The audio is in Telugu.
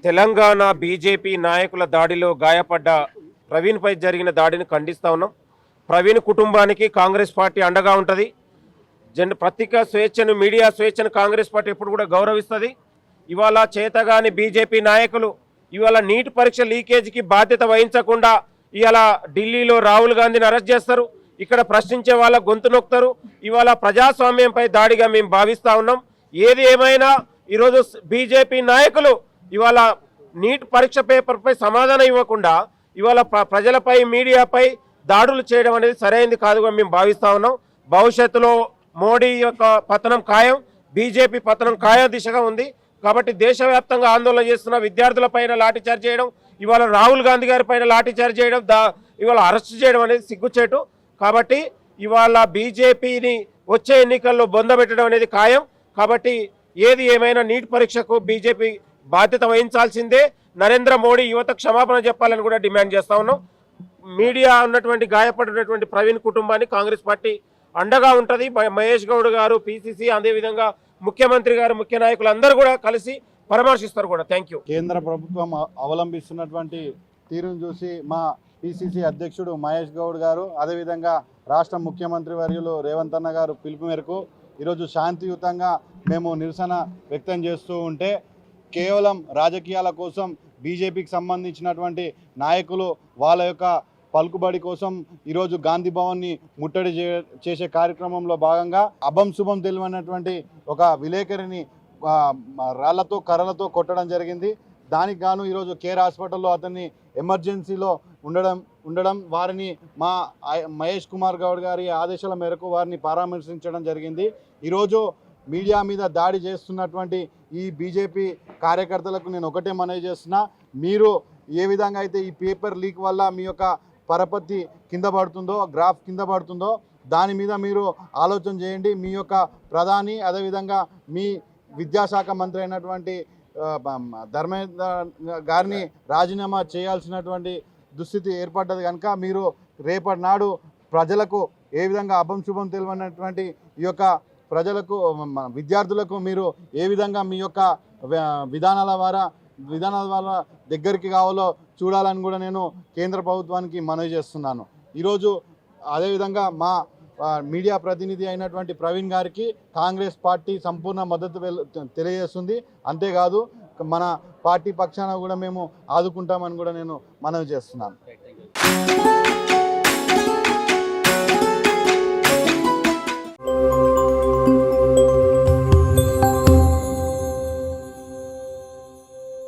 తెలంగాణ బీజేపీ నాయకుల దాడిలో గాయపడ్డ ప్రవీణ్పై జరిగిన దాడిని ఖండిస్తూ ఉన్నాం. ప్రవీణ్ కుటుంబానికి కాంగ్రెస్ పార్టీ అండగా ఉంటుంది. పత్రికా స్వేచ్ఛను, మీడియా స్వేచ్ఛను కాంగ్రెస్ పార్టీ ఎప్పుడు కూడా గౌరవిస్తుంది. ఇవాళ చేతగాని బీజేపీ నాయకులు ఇవాళ నీట్ పరీక్ష లీకేజీకి బాధ్యత వహించకుండా ఇవాళ ఢిల్లీలో రాహుల్ గాంధీని అరెస్ట్ చేస్తారు, ఇక్కడ ప్రశ్నించే వాళ్ళ గొంతు నొక్కుతారు. ఇవాళ ప్రజాస్వామ్యంపై దాడిగా మేము భావిస్తూ ఉన్నాం. ఏది ఏమైనా ఈరోజు బీజేపీ నాయకులు ఇవాళ నీట్ పరీక్ష పేపర్పై సమాధానం ఇవ్వకుండా ఇవాళ ప్రజలపై, మీడియాపై దాడులు చేయడం అనేది సరైనది కాదుగా మేము భావిస్తూ ఉన్నాం. భవిష్యత్తులో మోడీ యొక్క పతనం ఖాయం, బీజేపీ పతనం ఖాయం దిశగా ఉంది. కాబట్టి దేశవ్యాప్తంగా ఆందోళన చేస్తున్న విద్యార్థులపైన లాఠీచార్జ్ చేయడం, ఇవాళ రాహుల్ గాంధీ గారి పైన లాఠీచార్జ్ చేయడం, ఇవాళ అరెస్ట్ చేయడం అనేది సిగ్గుచేటు. కాబట్టి ఇవాళ బీజేపీని వచ్చే ఎన్నికల్లో బొందబెట్టడం అనేది ఖాయం. కాబట్టి ఏది ఏమైనా నీట్ పరీక్షకు బీజేపీ బాధ్యత వహించాల్సిందే. నరేంద్ర మోడీ యువత క్షమాపణ చెప్పాలని కూడా డిమాండ్ చేస్తా ఉన్నాం. మీడియా ఉన్నటువంటి గాయపడినటువంటి ప్రవీణ్ కుటుంబాన్ని కాంగ్రెస్ పార్టీ అండగా ఉంటుంది. మహేష్ గౌడ్ గారు, పిసిసి, అదేవిధంగా ముఖ్యమంత్రి గారు, ముఖ్య నాయకులు అందరూ కూడా కలిసి పరామర్శిస్తారు కూడా. Thank you. కేంద్ర ప్రభుత్వం అవలంబిస్తున్నటువంటి తీరును చూసి మా పిసిసి అధ్యక్షుడు మహేష్ గౌడ్ గారు, అదేవిధంగా రాష్ట్ర ముఖ్యమంత్రి వర్యులు రేవంత్ అన్న గారు పిలుపు మేరకు ఈరోజు శాంతియుతంగా మేము నిరసన వ్యక్తం చేస్తూ ఉంటే, కేవలం రాజకీయాల కోసం బీజేపీకి సంబంధించినటువంటి నాయకులు వాళ్ళ యొక్క పలుకుబడి కోసం ఈరోజు గాంధీ భవన్ని ముట్టడి చేసే కార్యక్రమంలో భాగంగా అభం శుభం తెలియనటువంటి ఒక విలేకరిని రాళ్లతో, కర్రలతో కొట్టడం జరిగింది. దానికి గాను ఈరోజు కేర్ హాస్పిటల్లో అతన్ని ఎమర్జెన్సీలో ఉండడం వారిని మా మహేష్ కుమార్ గౌడ్ గారి ఆదేశాల మేరకు వారిని పరామర్శించడం జరిగింది. ఈరోజు మీడియా మీద దాడి చేస్తున్నటువంటి ఈ బీజేపీ కార్యకర్తలకు నేను ఒకటే మనవి చేస్తున్నా, మీరు ఏ విధంగా అయితే ఈ పేపర్ లీక్ వల్ల మీ యొక్క పరపతి కింద పడుతుందో, గ్రాఫ్ కింద పడుతుందో, దాని మీద మీరు ఆలోచన చేయండి. మీ యొక్క ప్రధాని, అదేవిధంగా మీ విద్యాశాఖ మంత్రి అయినటువంటి ధర్మేంద్ర గారిని రాజీనామా చేయాల్సినటువంటి దుస్థితి ఏర్పడ్డది కనుక మీరు రేపటి నాడు ప్రజలకు ఏ విధంగా అభం శుభం తెలియనటువంటి ఈ యొక్క ప్రజలకు, విద్యార్థులకు మీరు ఏ విధంగా మీ యొక్క విధానాల ద్వారా దగ్గరికి కావాలో చూడాలని కూడా నేను కేంద్ర ప్రభుత్వానికి మనవి చేస్తున్నాను. ఈరోజు అదేవిధంగా మా మీడియా ప్రతినిధి అయినటువంటి ప్రవీణ్ గారికి కాంగ్రెస్ పార్టీ సంపూర్ణ మద్దతు తెలియజేస్తుంది. అంతేకాదు మన పార్టీ పక్షాన కూడా మేము ఆదుకుంటామని కూడా నేను మనవి చేస్తున్నాను.